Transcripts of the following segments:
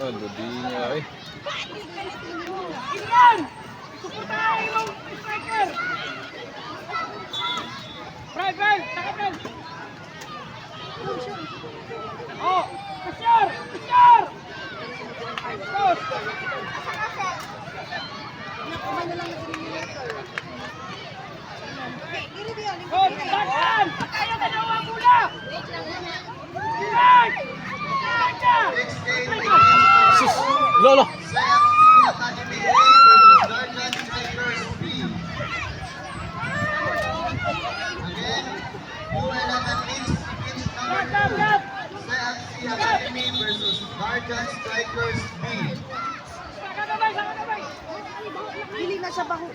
Ano di niya eh. Ilan! Suportahan yung striker! Bral! Saka Bral! Oh! Kasyar! Sos! Sos! Tagan! Ayaw ka na ang pula! Ilan! Sus! Lolo! Versus Guardian Strikers B. Saka gabay! Dili na siya baho.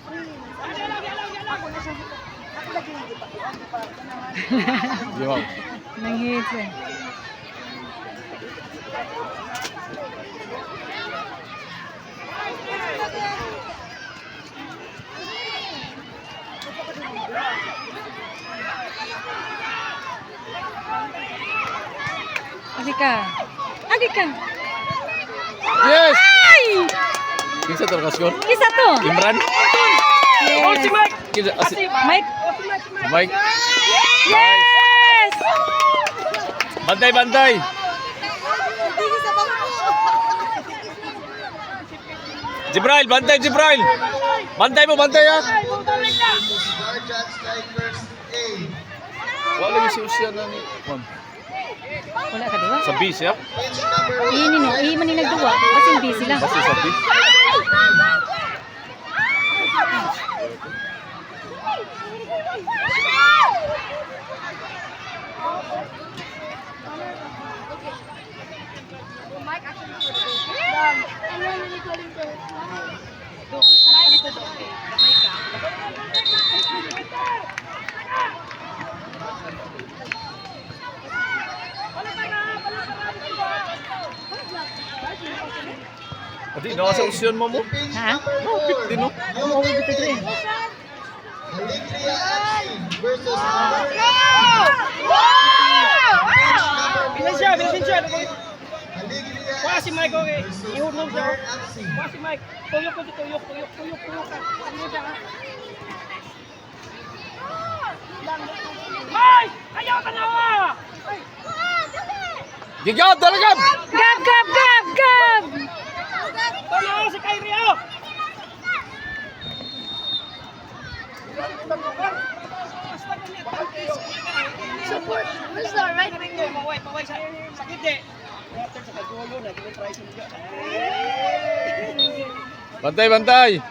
Ako na siya. Ako lagi hindi pa. Di ba? Nanghihit siya. Agi ka. Yes! Ay! Kinsa to nakaskor? Kisa to. Imran? Oh, si Mike! Kinsa? Mike. Mike? Yes! Bantay! Dili sa baho. Jibrail! Jibrail! Bantay mo ha! Versus Guardian Strikers A. Wala lagi si Usian na ni Juan. Wala ka diba? Sa B siya? Pitch number 1. Iyan nino. Iyan man yung nagduwa. Kasi busy lang. Basta sa B? Adi, nasa Usian mo mo? Ha? Pit din no? Oo, bito rin. Alegria FC versus Bilisan siya! Alegria Kuha si Mike, okay? versus Ihulog siya. Guard FC. Kuha si Mike. Tuyok ka. Ano siya ka? Mike! Ayaw ka na wa! Gigab! Dalagab! Gab! Tanaw si Kyrie, oh! Support. Basta right. Paway sa sakit eh. Bantay!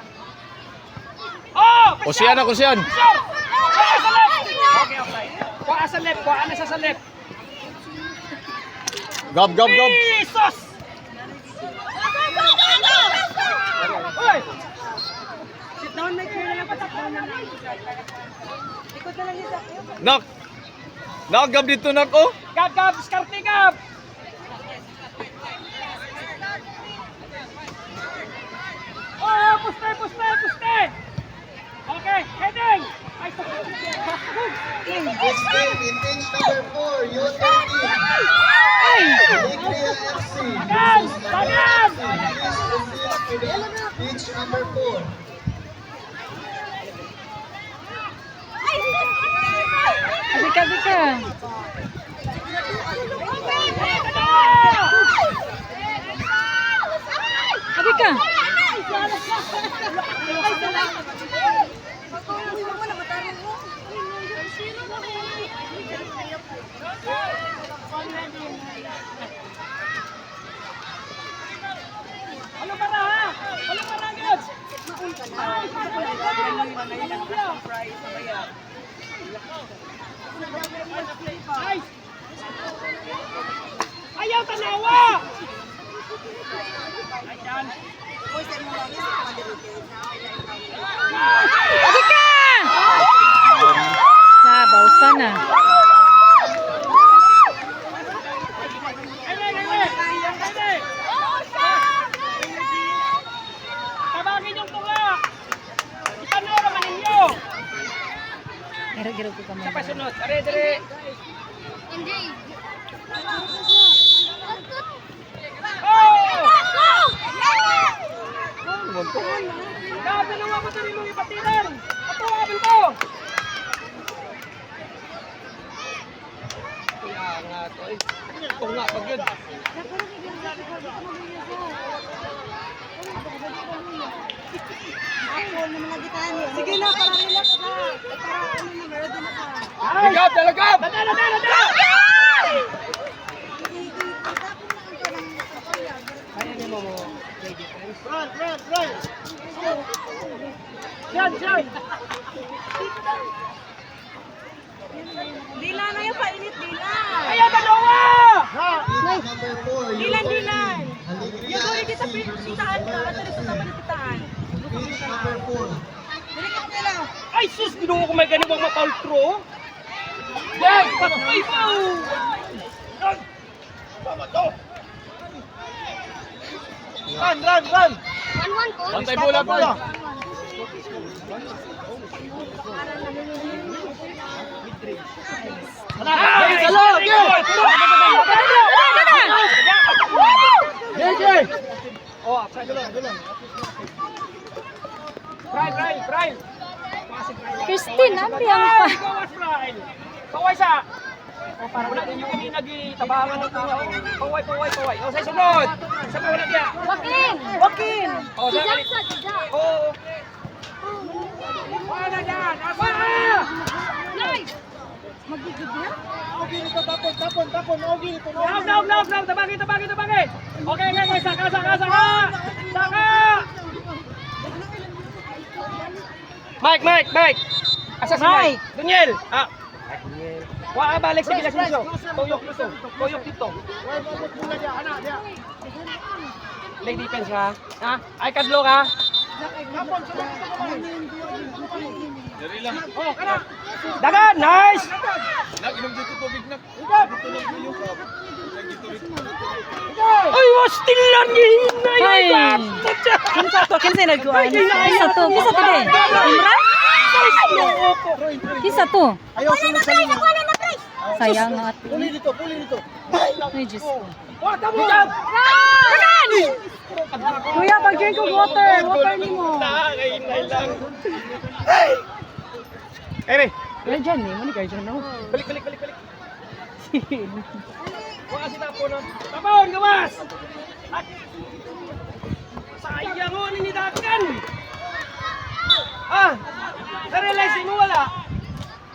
Oh! Usian! Okay, kuha sa left. Kuha na sa left. Gab! Jesus! Oy! Sit down na kayo na patakbo na lang. Likod na lang yung sakyo. Nak! Gab dito nak oh! Gab! Skarte Gab! Oh! Puste! Okay, heading! Ay, This game in pitch number 4, Youth team. Alegria FC versus Tagan! pitch number 4. Bika. Abi ka. Ano ba na ha? Gud? Nice! Ayaw tanawa! Ayan. Abi ka. Bausan na. Tabangin yung tunga! Itanong naman ninyo! Giro ko kamay. Sa pasunod, dire. Oh! Ito nga, pag yun. Sige na, para relax na. Para ano na, ready na ka. Dalagab, dalagab! Dila na yung painit, dila. Team number 4, Dilan, dilan. Alegria Yung guri FC kita pitaan ka, at dito sa panipitaan. Team number 4. Dili ka nila. Ay, sus! Ginuho ko may ganun bang mapaultro. Yan! Patay pa! Run! Bantay bola, bola. Ay! Salo! Gege! Oh, Brian! Christine, ambi ang pa. Gawas, Brian! Paway sa! Wala din yung nagitabangan ng tao. Paway. O, sa sunod! Sa wala niya. Wakin. O, sa Oo. Wala dyan! Asa! Love! Tabagin! Okay, saka! Mike! Asa si Mike? Daniel! Balik sa Gilasinso. Tuyok dito. Leg defense ka? Ha? Ay, kadlo ka? Dari lang. Oh, kana! Dagan! Nice! Inom dito tubig na. Ay, was still lang hinay! Ay. Kinsa nagkuhan? Kinsa to din? Imran? Kinsa to? Sayang nga. Puli dito. Ay, Diyos. Kuya, pag-drink ko water ni mo. Hinay lang. Kaya dyan eh, mani kayo dyan ako. Balik. Wala si Tapon. Tapon, gawas! Sayang mo, ninidakan! Na-realize mo wala?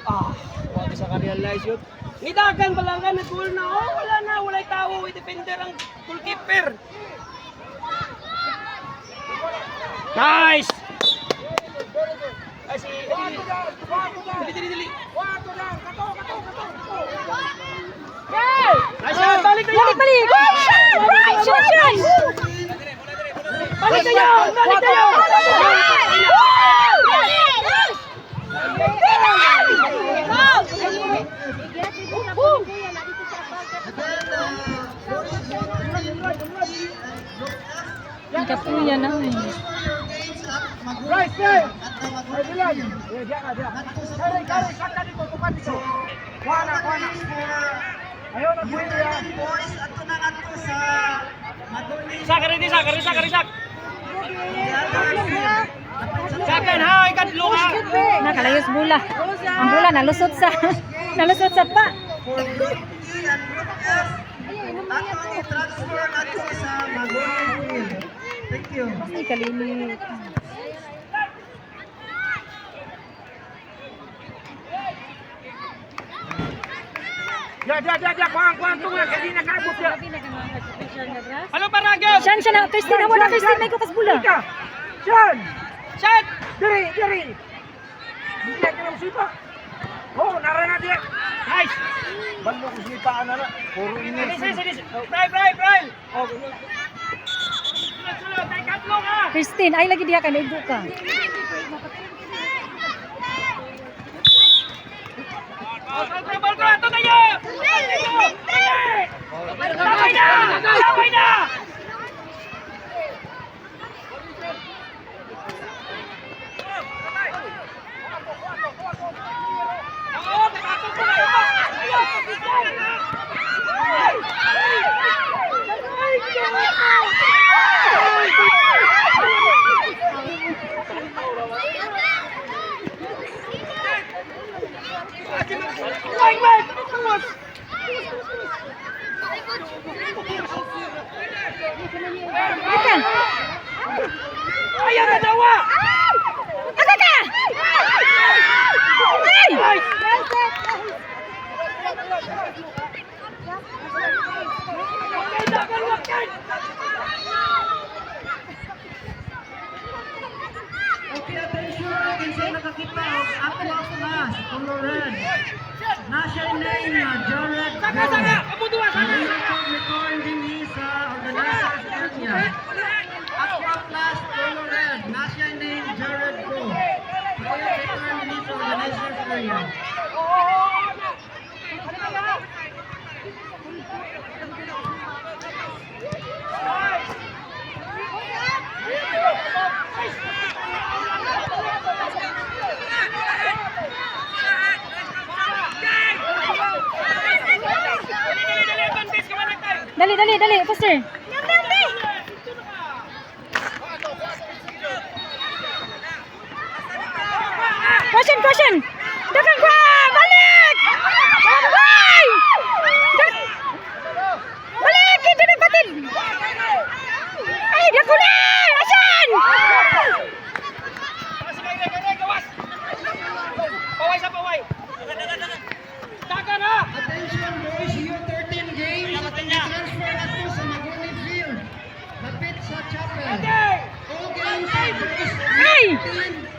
Wala sa ka-realize yun. Nidagan pa lang ka, nag-goal na. Wala na, wala'y tao, defender ang goalkeeper. Nice! Ay, dili. Nice shot! Balik kayo! Balik! Shot! Balik kayo! Ang kapuya na. Right there! Kari, sakta dito, tukan dito. Kuha na. Ayaw na po yan. Sakar. Sakan, ha, ikadlo ka. Nakalayos bula. Ang bula nalusot sa pa. Ay, kalimit. Ya, kuhaan tunga, kasi nakabot ya. Ano para, Gab? Siya na, Christine. Amo na, Christine. May kukas bula. Sean! Shot! Diri! Hindi ka lang sipa. Oh, narana dia. Nice! Balo ko sipaan na. Puro inersi. Brian! Oh, sunod, ay katlo ka! Christine, ay lagi diha ka. Naigo ka. Bal ko! Ito tayo! Sabay na! Mike! Ika. Ayaw na dawa! Aka ka! Ay! Okay, attention. Kinsay nakakita og aqua plus color red. Nasa name na Jared Saka, saka! Amo duwa, saka! Record din sa organizers area. Aqua plus color red. Nasa name Jared Go. Record din sa organizers area. Dali, dali, dali. Faster. Caution, caution. Dakan pa! Balik! Ay! Balik! Kita na patid! Ay, dako na! Asan? Paway sa paway! Dagan na! Attention boys, year 13 games. Transfer na to sa Magoni Field. Lapit sa Chapel. All games are boys Ay! 13